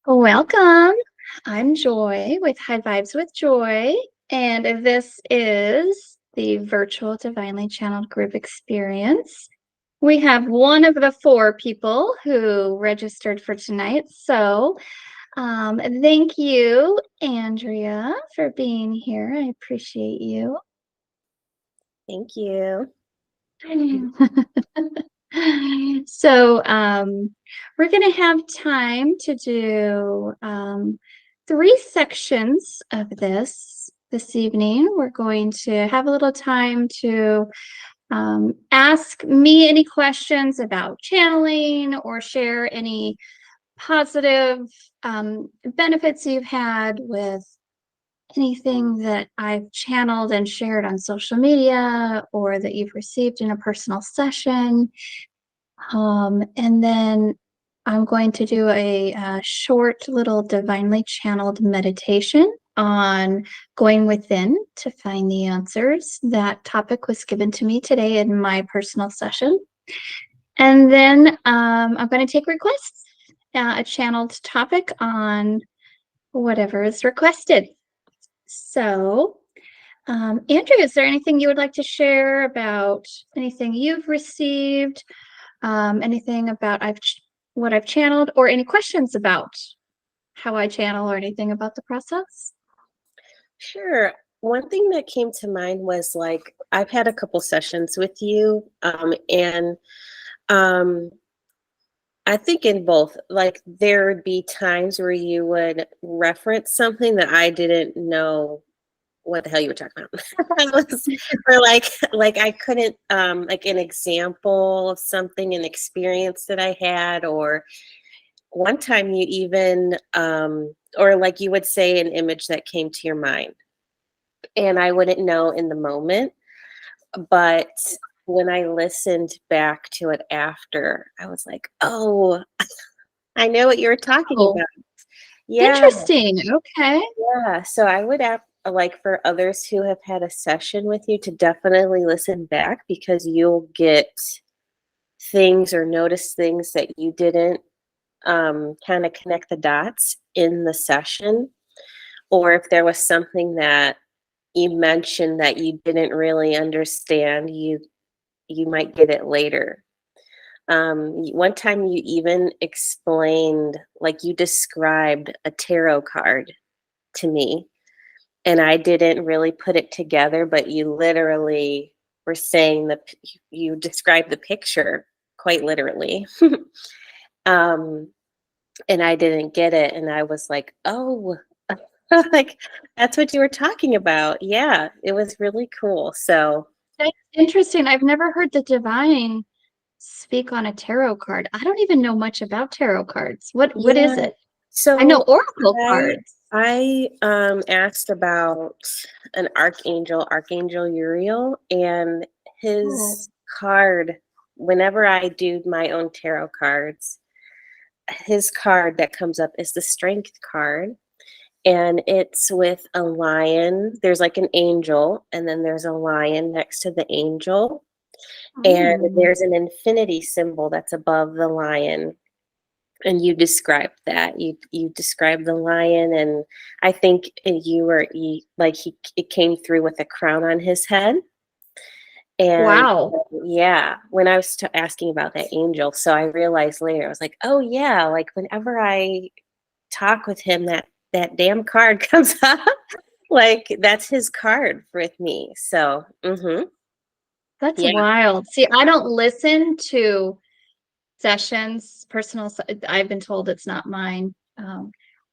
Welcome. I'm Joy with High Vibes with Joy, and this is the virtual Divinely Channeled Group Experience. We have one of the four people who registered for tonight. So, thank you, Andrea, for being here. I appreciate you. Thank you. So, we're going to have time to do three sections of this evening. We're going to have a little time to ask me any questions about channeling or share any positive benefits you've had with anything that I've channeled and shared on social media or that you've received in a personal session. And then I'm going to do a short little divinely channeled meditation on going within to find the answers. That topic was given to me today in my personal session. And then I'm going to take requests, a channeled topic on whatever is requested. So, Andrea, is there anything you would like to share about anything you've received? Anything about what I've channeled, or any questions about how I channel or anything about the process? Sure. One thing that came to mind was like I've had a couple sessions with you, and um, I think in both, like there would be times where you would reference something that I didn't know what the hell you were talking about. Or like I couldn't like an example of something, an experience that I had, or one time you even or like you would say an image that came to your mind and I wouldn't know in the moment, but when I listened back to it after, I was like, oh, I know what you were talking Oh, about. Yeah. interesting. Okay. Yeah, so I would like for others who have had a session with you to definitely listen back, because you'll get things or notice things that you didn't kind of connect the dots in the session, or if there was something that you mentioned that you didn't really understand, you might get it later. One time you even explained, like you described a tarot card to me, and I didn't really put it together, but you literally were saying you described the picture quite literally. um, and I didn't get it, and I was like, oh, like that's what you were talking about. Yeah, it was really cool. So That's interesting. I've never heard the divine speak on a tarot card. I don't even know much about tarot cards. What yeah, is it? I know so oracle I cards. I asked about an archangel, Archangel Uriel, and Oh, his card. Whenever I do my own tarot cards, his card that comes up is the Strength card, and it's with a lion. There's like an angel, and then there's a lion next to the angel, and oh. there's an infinity symbol that's above the lion. And you described that. You described the lion, and I think like he it came through with a crown on his head. And Wow. yeah, when I was asking about that angel, so I realized later, I was like, oh yeah, like whenever I talk with him, that damn card comes up. Like that's his card with me. So That's yeah. wild. See, I don't listen to sessions, I've been told it's not mine.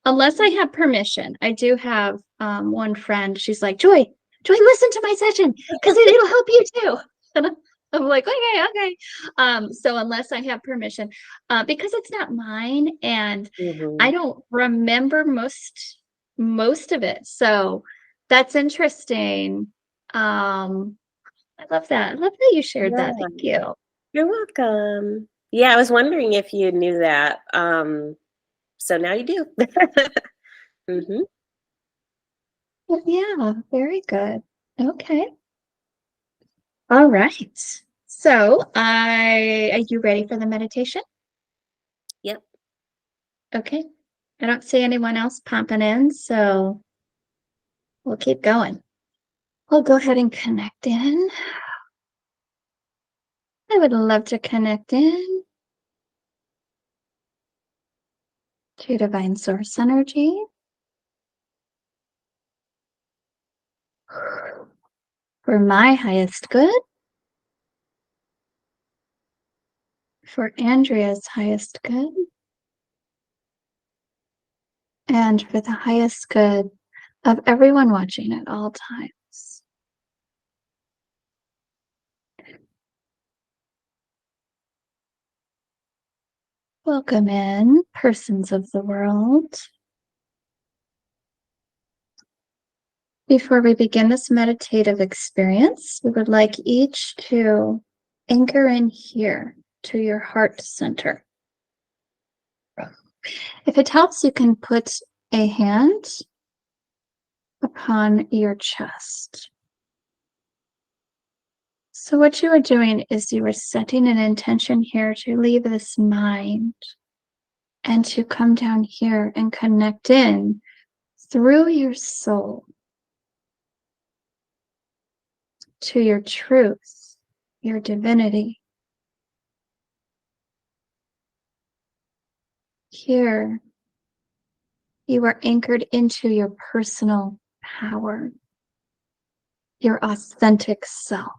Unless I have permission. I do have one friend, she's like, Joy, listen to my session because it'll help you too. And I'm like, okay. So unless I have permission, because it's not mine and I hmm don't remember most of it. So that's interesting. I love that. I love that you shared that. Yeah, Thank you. you're welcome. Yeah, I was wondering if you knew that. So now you do. hmm Well, yeah, very good. Okay. All right. So, are you ready for the meditation? Yep. Okay. I don't see anyone else popping in, so we'll keep going. We'll go ahead and connect in. I would love to connect in to divine source energy. For my highest good. For Andrea's highest good. And for the highest good of everyone watching at all times. Welcome in, persons of the world. Before we begin this meditative experience, we would like each to anchor in here to your heart center. If it helps, you can put a hand upon your chest. So what you are doing is you are setting an intention here to leave this mind and to come down here and connect in through your soul to your truth, your divinity. Here, you are anchored into your personal power, your authentic self,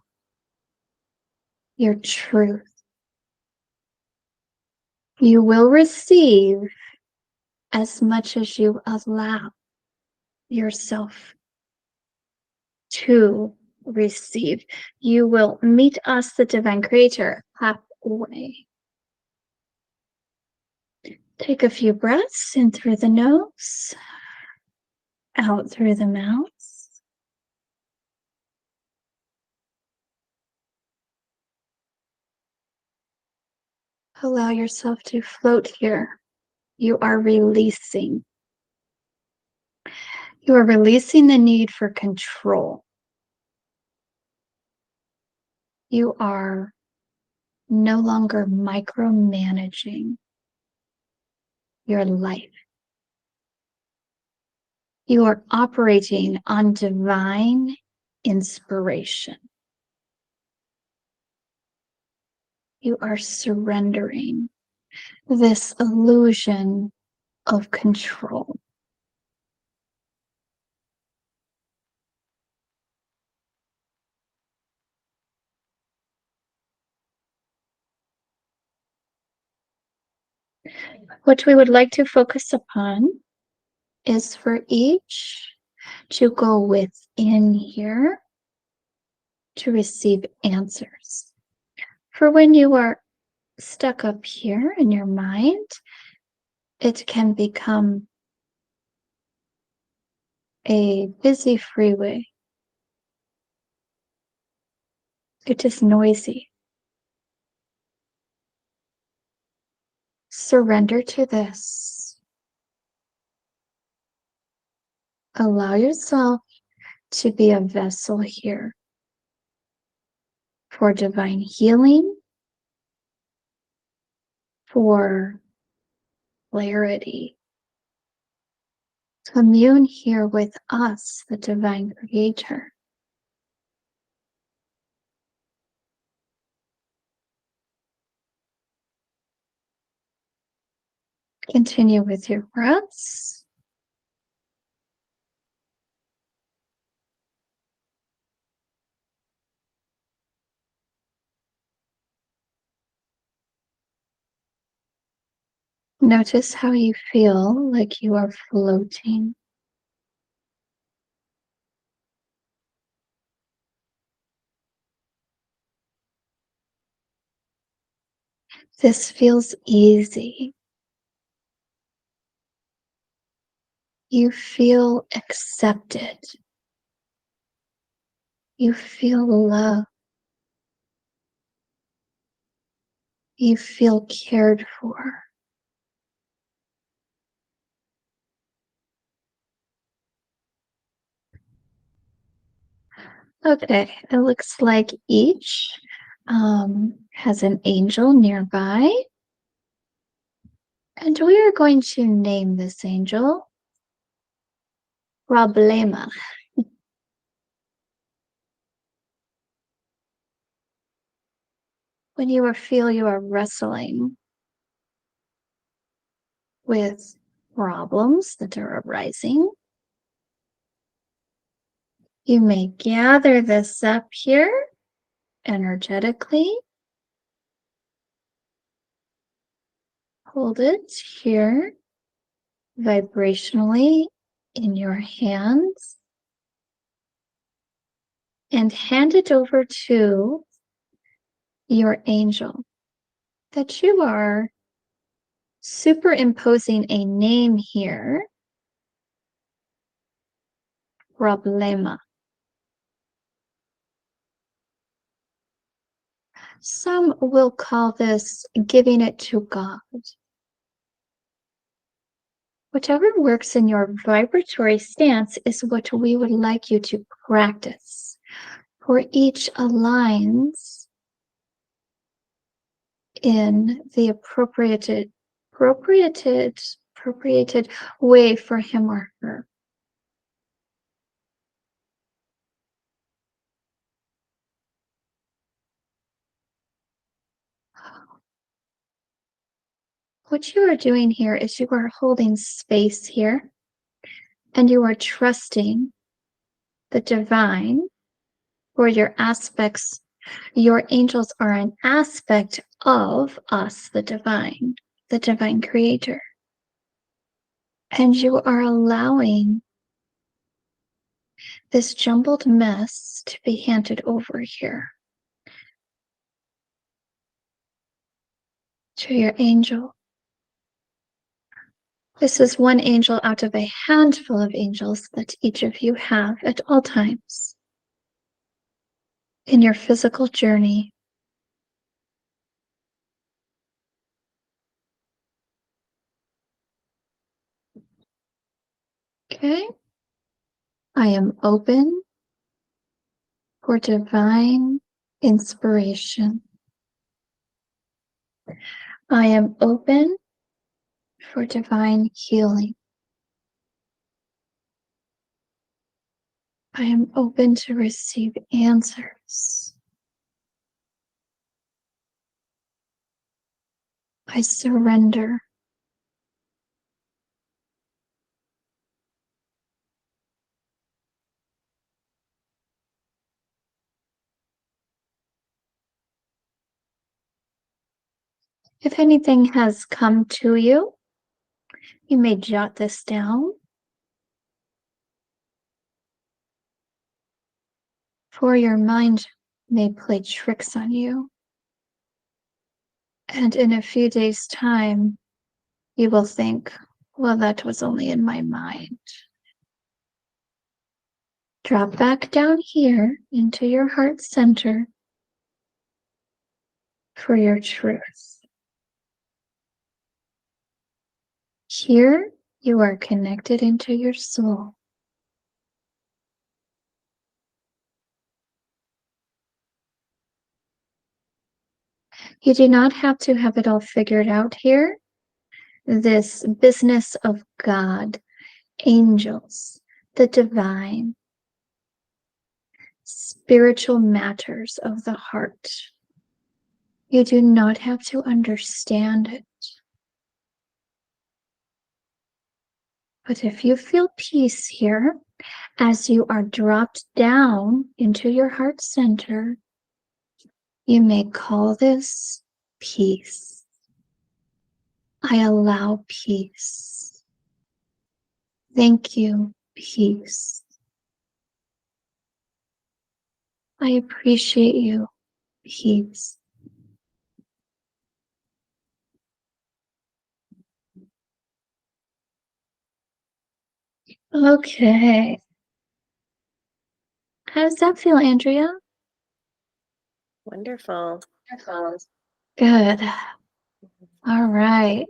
your truth. You will receive as much as you allow yourself to receive. You will meet us, the divine creator, halfway. Take a few breaths in through the nose, out through the mouth. Allow yourself to float here. You are releasing. You are releasing the need for control. You are no longer micromanaging your life. You are operating on divine inspiration. You are surrendering this illusion of control. What we would like to focus upon is for each to go within here to receive answers. For when you are stuck up here in your mind, it can become a busy freeway. It is noisy. Surrender to this. Allow yourself to be a vessel here for divine healing, for clarity. Commune here with us, the divine creator. Continue with your breaths. Notice how you feel like you are floating. This feels easy. You feel accepted. You feel love. You feel cared for. Okay, it looks like each has an angel nearby. And we are going to name this angel Problema. When you feel you are wrestling with problems that are arising, you may gather this up here energetically. Hold it here vibrationally in your hands and hand it over to your angel that you are superimposing a name here, Problema. Some will call this giving it to God. Whatever works in your vibratory stance is what we would like you to practice, for each aligns in the appropriated way for him or her. What you are doing here is you are holding space here and you are trusting the divine for your aspects. Your angels are an aspect of us, the divine creator. And you are allowing this jumbled mess to be handed over here to your angel. This is one angel out of a handful of angels that each of you have at all times in your physical journey. Okay? I am open for divine inspiration. I am open for divine healing. I am open to receive answers. I surrender. If anything has come to you, you may jot this down. For your mind may play tricks on you. And in a few days' time, you will think, well, that was only in my mind. Drop back down here into your heart center for your truth. Here, you are connected into your soul. You do not have to have it all figured out here. This business of God, angels, the divine, spiritual matters of the heart. You do not have to understand it. But if you feel peace here, as you are dropped down into your heart center, you may call this peace. I allow peace. Thank you, peace. I appreciate you, peace. Okay. How does that feel, Andrea? Wonderful. Good. All right.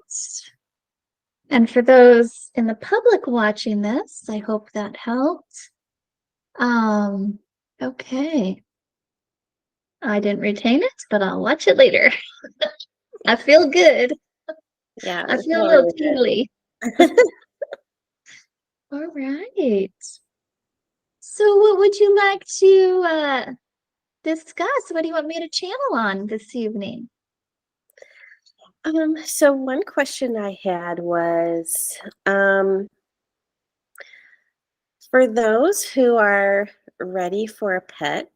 And for those in the public watching this, I hope that helped. Okay. I didn't retain it, but I'll watch it later. I feel good. Yeah, I it's feel a not little really tingly. good. All right. So what would you like to discuss? What do you want me to channel on this evening? So one question I had was, for those who are ready for a pet,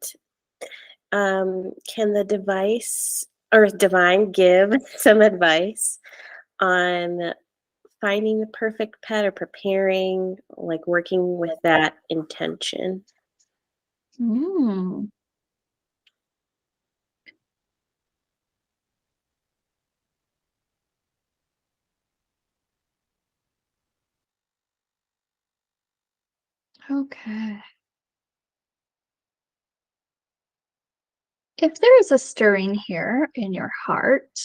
can the device or divine give some advice on finding the perfect pet or preparing, like working with that intention? Hmm. Okay. If there is a stirring here in your heart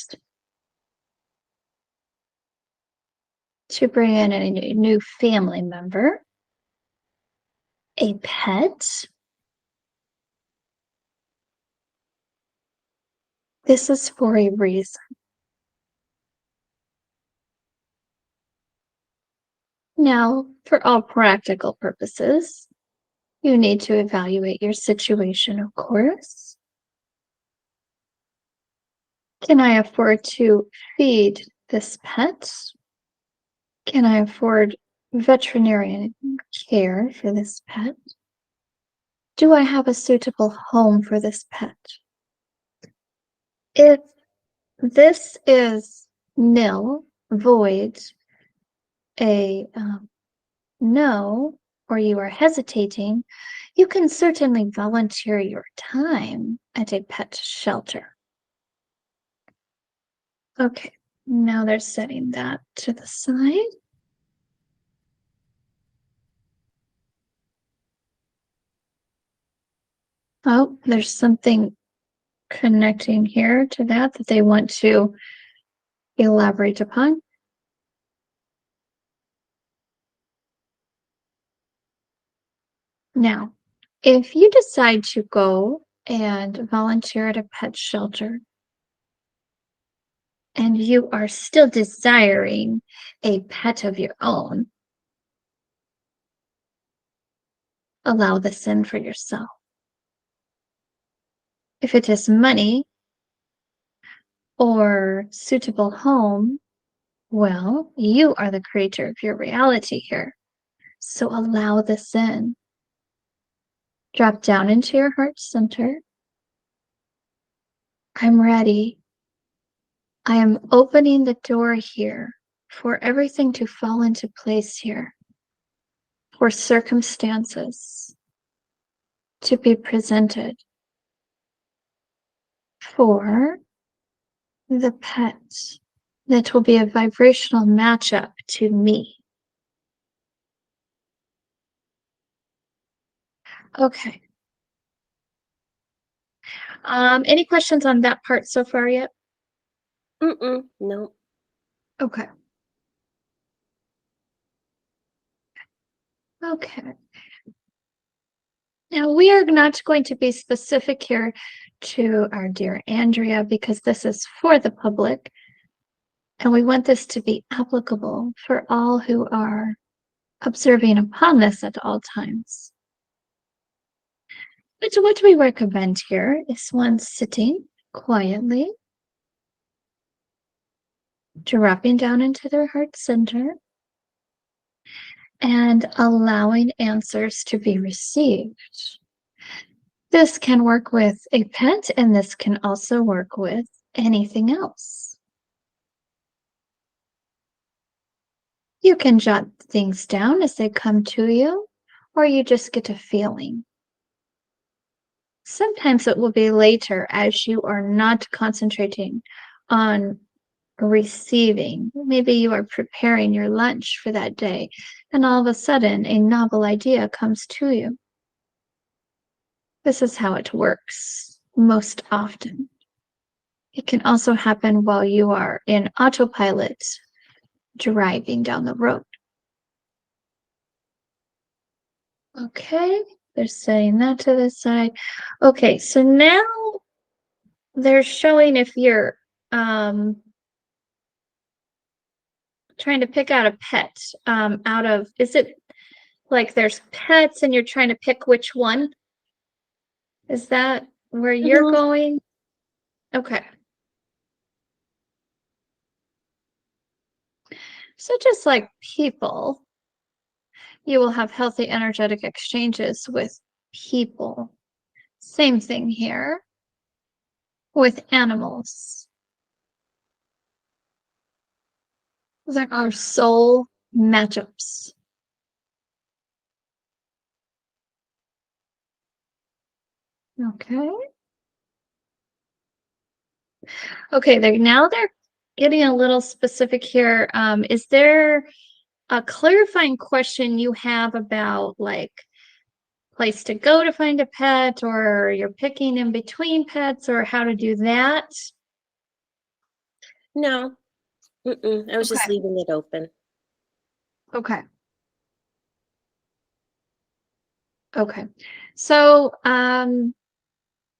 to bring in a new family member, a pet, this is for a reason. Now, for all practical purposes, you need to evaluate your situation, of course. Can I afford to feed this pet? Can I afford veterinarian care for this pet? Do I have a suitable home for this pet? If this is nil, void, a no, or you are hesitating, you can certainly volunteer your time at a pet shelter. Okay, now they're setting that to the side. Oh, there's something connecting here to that they want to elaborate upon. Now, if you decide to go and volunteer at a pet shelter and you are still desiring a pet of your own, allow this in for yourself. If it is money or suitable home, well, you are the creator of your reality here. So allow this in. Drop down into your heart center. I'm ready. I am opening the door here for everything to fall into place here, for circumstances to be presented, for the pet that will be a vibrational matchup to me. Okay. Any questions on that part so far yet? No. Okay. Okay. Now we are not going to be specific here to our dear Andrea because this is for the public. And we want this to be applicable for all who are observing upon this at all times. But what we recommend here is one sitting quietly, dropping down into their heart center, and allowing answers to be received. This can work with a pet, and this can also work with anything else. You can jot things down as they come to you, or you just get a feeling. Sometimes it will be later as you are not concentrating on receiving. Maybe you are preparing your lunch for that day, and all of a sudden a novel idea comes to you. This is how it works most often. It can also happen while you are in autopilot driving down the road. Okay, they're setting that to the side. Okay, so now they're showing if you're trying to pick out a pet out of, is it like there's pets and you're trying to pick which one? Is that where you're Mhm. going? Okay. So just like people, you will have healthy energetic exchanges with people. Same thing here with animals. There are soul matchups. Okay. Okay, now they're getting a little specific here. Is there a clarifying question you have about like place to go to find a pet, or you're picking in between pets, or how to do that? No, I was just Okay. leaving it open. Okay. Okay. So,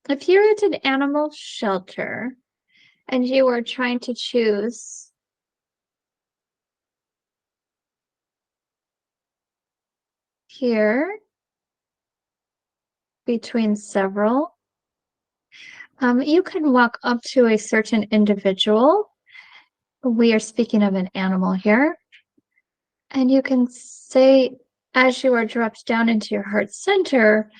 if you're at an animal shelter and you are trying to choose here between several, you can walk up to a certain individual. We are speaking of an animal here. And you can say, as you are dropped down into your heart center,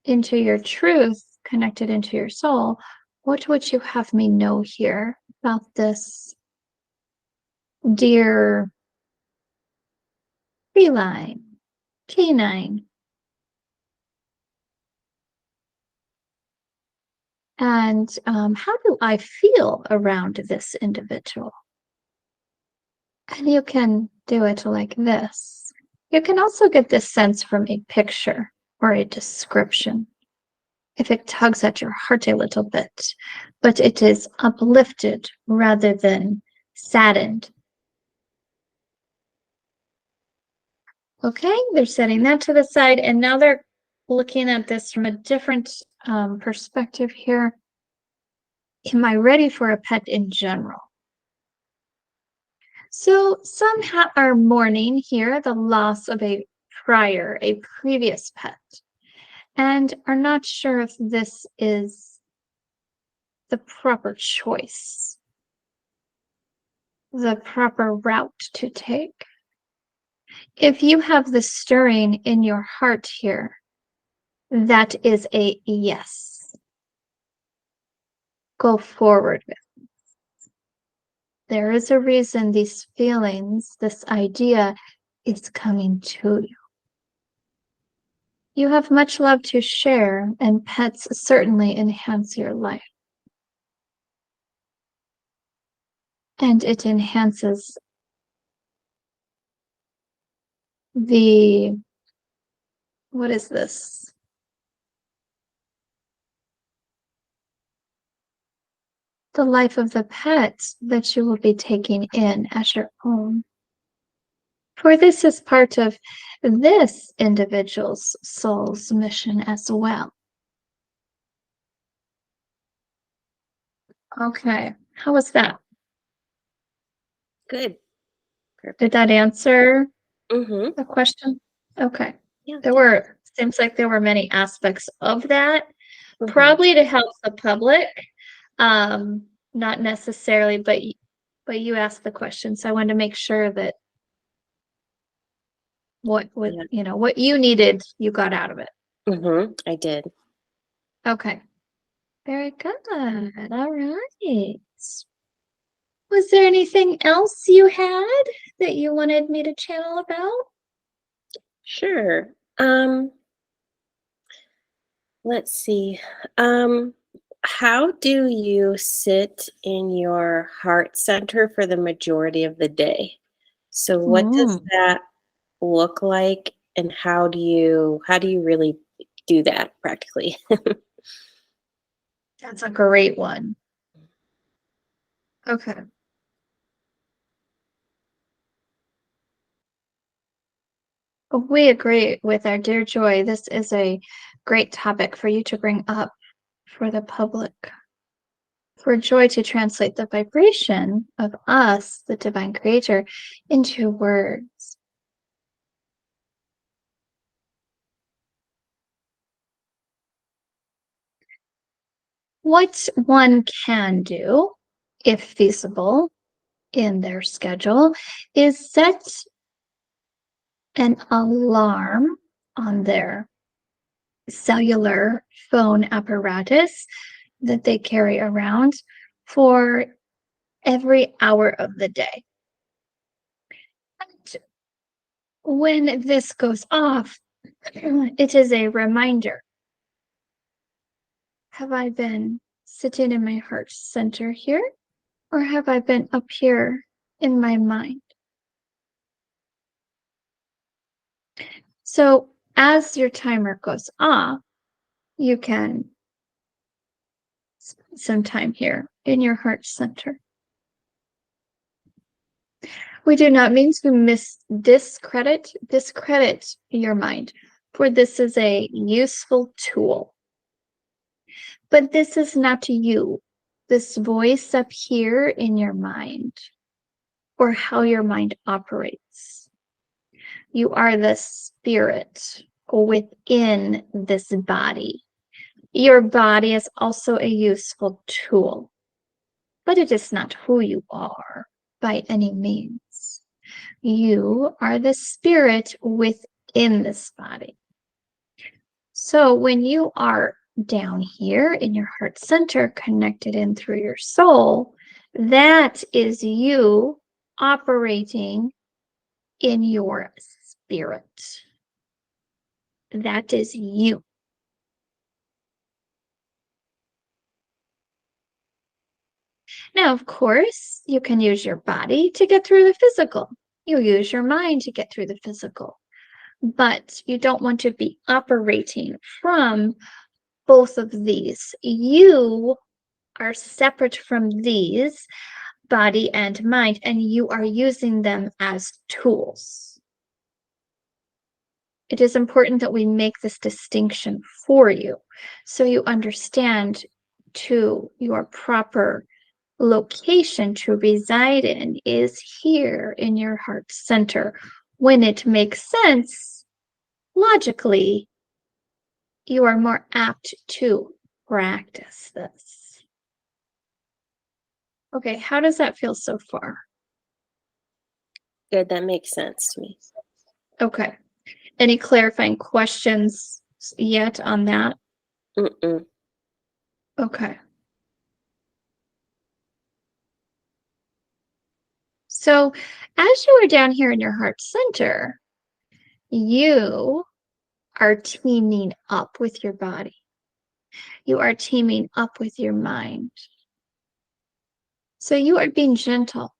into your truth, connected into your soul, what would you have me know here about this dear feline, canine? And how do I feel around this individual? And you can do it like this. You can also get this sense from a picture or a description if it tugs at your heart a little bit, but it is uplifted rather than saddened. Okay, they're setting that to the side, and now they're looking at this from a different perspective here. Am I ready for a pet in general? So some are mourning here the loss of a previous pet, and are not sure if this is the proper choice, the proper route to take. If you have the stirring in your heart here, that is a yes. Go forward with. There is a reason these feelings, this idea is coming to you. You have much love to share, and pets certainly enhance your life. And it enhances the, what is this? The life of the pet that you will be taking in as your own. For this is part of this individual's soul's mission as well. Okay, how was that? Good. Did Perfect. that answer Mm-hmm. the question? Okay. Yeah. Seems like there were many aspects of that, Mm-hmm. probably to help the public, not necessarily, but you asked the question, so I wanted to make sure that what Yeah. what you needed, you got out of it. Mm-hmm. I did. Okay. Very good. All right. Was there anything else you had that you wanted me to channel about? Sure. Let's see. Um, how do you sit in your heart center for the majority of the day? So what does Mm, that look like, and how do you really do that practically? that's a great one. Okay. We agree with our dear Joy. This is a great topic for you to bring up for the public. for Joy to translate the vibration of us, the divine creator, into words. What one can do, if feasible in their schedule, is set an alarm on their cellular phone apparatus that they carry around for every hour of the day. And when this goes off, it is a reminder. Have I been sitting in my heart center here, or have I been up here in my mind? So as your timer goes off, you can spend some time here in your heart center. We do not mean to discredit your mind, for this is a useful tool. But this is not you, this voice up here in your mind, or how your mind operates. You are the spirit within this body. Your body is also a useful tool, but it is not who you are by any means. You are the spirit within this body. So when you are down here in your heart center, connected in through your soul, that is you operating in your spirit. That is you. Now, of course, you can use your body to get through the physical. You use your mind to get through the physical. But you don't want to be operating from both of these. You are separate from these, body and mind, and you are using them as tools. It is important that we make this distinction for you so you understand to your proper location to reside in is here in your heart center. When it makes sense, logically, you are more apt to practice this. Okay, how does that feel so far? Good, that makes sense to me. Okay. Any clarifying questions yet on that? Mm-mm. Okay. So as you are down here in your heart center, you are teaming up with your body. You are teaming up with your mind. So you are being gentle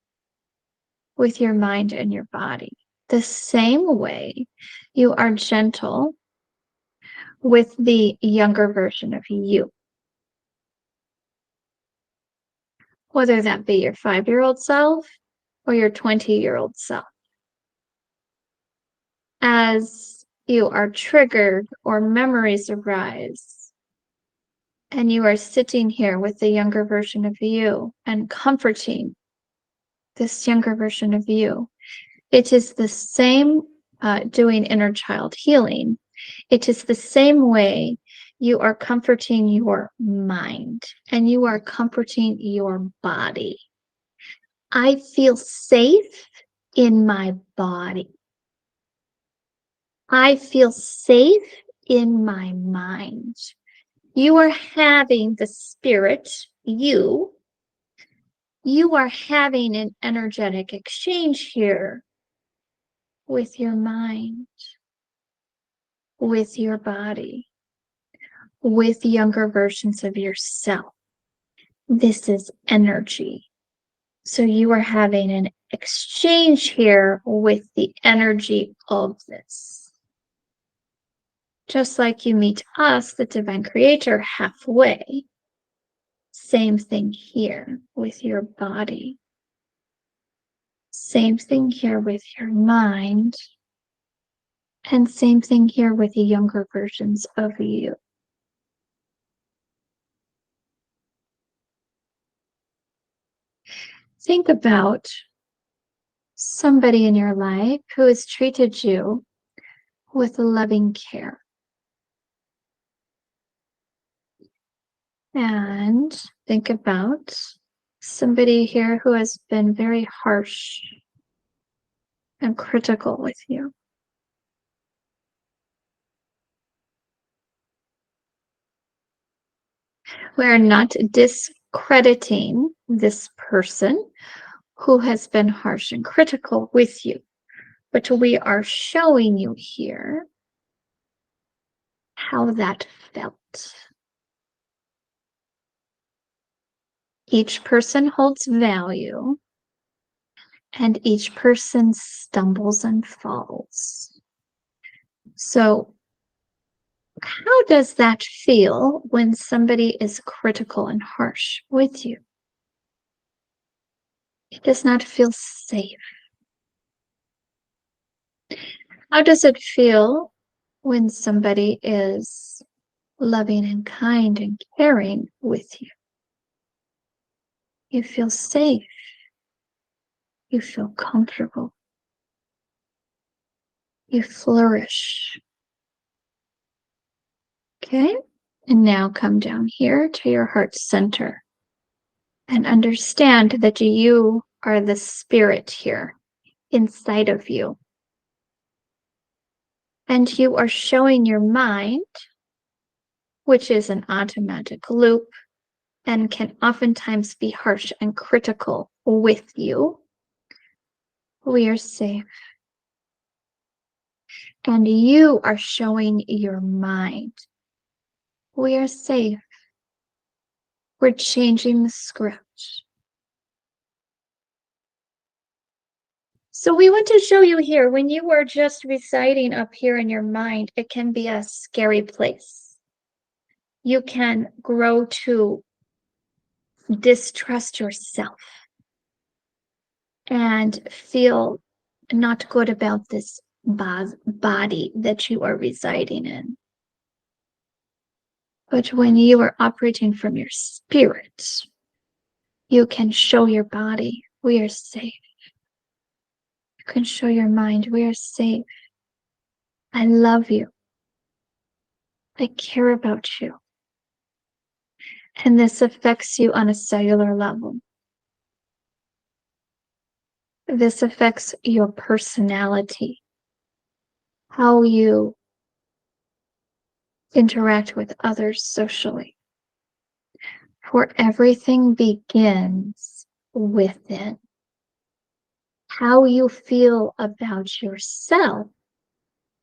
with your mind and your body. The same way you are gentle with the younger version of you. Whether that be your 5-year-old self or your 20-year-old self. As you are triggered or memories arise, and you are sitting here with the younger version of you and comforting this younger version of you, it is the same doing inner child healing. It is the same way you are comforting your mind and you are comforting your body. I feel safe in my body. I feel safe in my mind. You are having the spirit, you are having an energetic exchange here with your mind, with your body, with younger versions of yourself. This is energy. So you are having an exchange here with the energy of this. Just like you meet us, the divine creator, halfway. Same thing here with your body. Same thing here with your mind. And same thing here with the younger versions of you. think about somebody in your life who has treated you with loving care. And think about somebody here who has been very harsh and critical with you. We're not discrediting this person who has been harsh and critical with you, but we are showing you here how that felt. Each person holds value, and each person stumbles and falls. So, how does that feel when somebody is critical and harsh with you? It does not feel safe. How does it feel when somebody is loving and kind and caring with you? You feel safe. You feel comfortable. You flourish. Okay? And now come down here to your heart center and understand that you are the spirit here inside of you. And you are showing your mind, which is an automatic loop and can oftentimes be harsh and critical with you. We are safe. And you are showing your mind, we are safe. We're changing the script. So we want to show you here, when you are just residing up here in your mind, it can be a scary place. You can grow to distrust yourself and feel not good about this body that you are residing in. But when you are operating from your spirit, you can show your body, we are safe. You can show your mind, we are safe. I love you. I care about you. And this affects you on a cellular level. This affects your personality, how you interact with others socially. For everything begins within. How you feel about yourself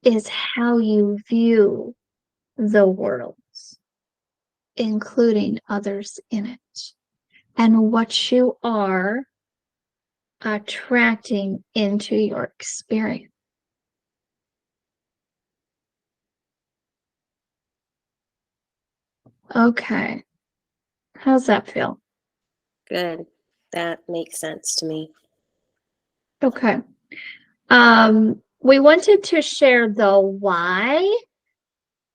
is how you view the world, including others in it, and what you are attracting into your experience. Okay. How's that feel? Good. That makes sense to me. Okay. We wanted to share the why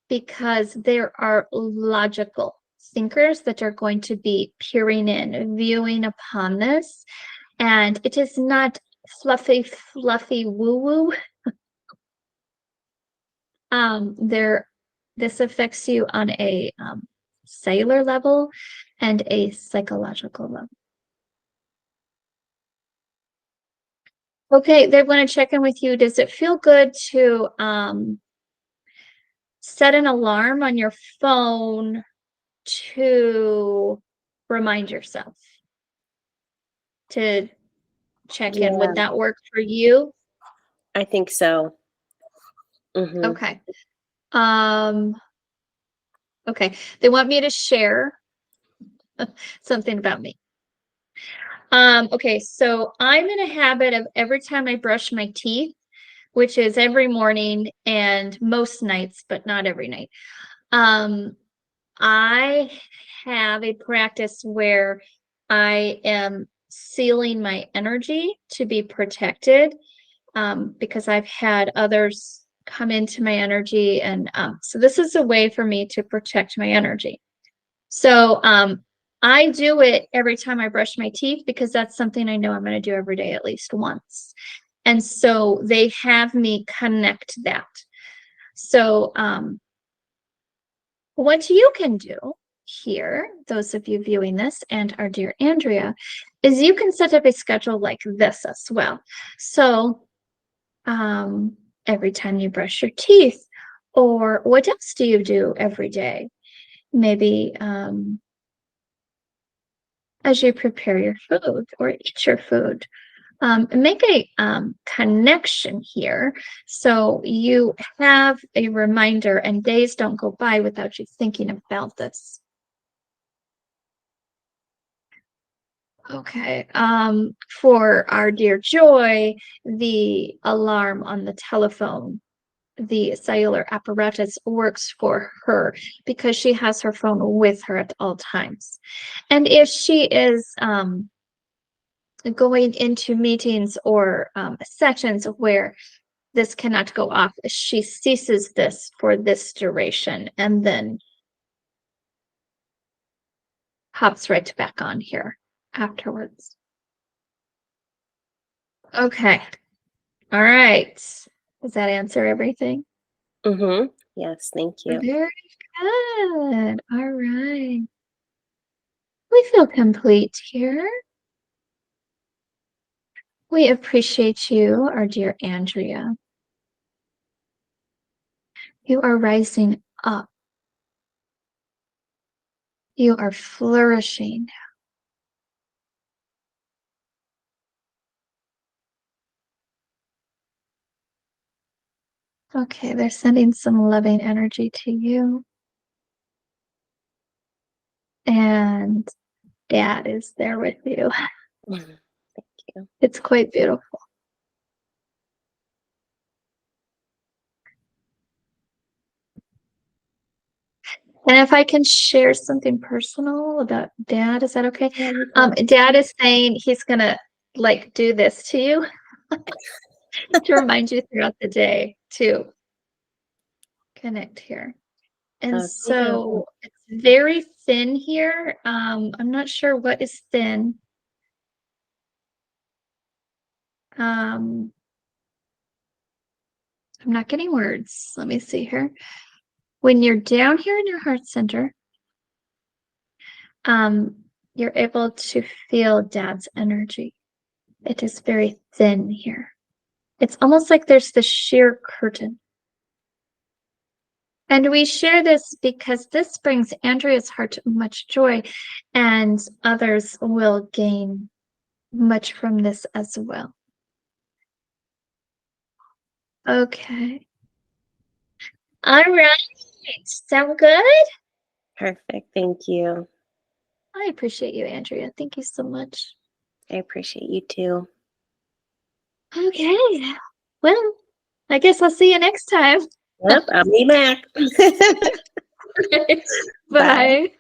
because there are logical thinkers that are going to be peering in, viewing upon this, and it is not fluffy woo-woo. This affects you on a cellular level and a psychological level. Okay, they want to check in with you. Does it feel good to set an alarm on your phone to remind yourself to check in? Yeah. Would that work for you? I think so. Mhm. Okay. Okay. They want me to share something about me. Okay, so I'm in a habit of every time I brush my teeth, which is every morning and most nights, but not every night. I have a practice where I am sealing my energy to be protected, because I've had others come into my energy, and so this is a way for me to protect my energy. So I do it every time I brush my teeth because that's something I know I'm going to do every day at least once. And so they have me connect that. So, what you can do here, those of you viewing this and our dear Andrea, is you can set up a schedule like this as well. So, every time you brush your teeth, or what else do you do every day? Maybe, as you prepare your food or eat your food. Make a connection here so you have a reminder and days don't go by without you thinking about this. Okay, for our dear Joy, the alarm on the telephone, the cellular apparatus works for her because she has her phone with her at all times. And if she is going into meetings or sessions where this cannot go off, she ceases this for this duration and then hops right back on here afterwards. Okay. All right. Does that answer everything? Mm-hmm. Yes, thank you. Very good. All right. We feel complete here. We appreciate you, our dear Andrea. You are rising up. You are flourishing. Okay, they're sending some loving energy to you. And Dad is there with you. Thank you. It's quite beautiful. And if I can share something personal about Dad, is that okay? Dad is saying he's gonna like do this to you to remind you throughout the day to connect here. And so it's very thin here. I'm not sure what is thin. I'm not getting words. Let me see here. When you're down here in your heart center, you're able to feel Dad's energy. It is very thin here. It's almost like there's this sheer curtain. And we share this because this brings Andrea's heart much joy, and others will gain much from this as well. Okay. All right. Sound good? Perfect. Thank you. I appreciate you, Andrea. Thank you so much. I appreciate you too. Okay. Well, I guess I'll see you next time. Yep, I'll be back. Bye.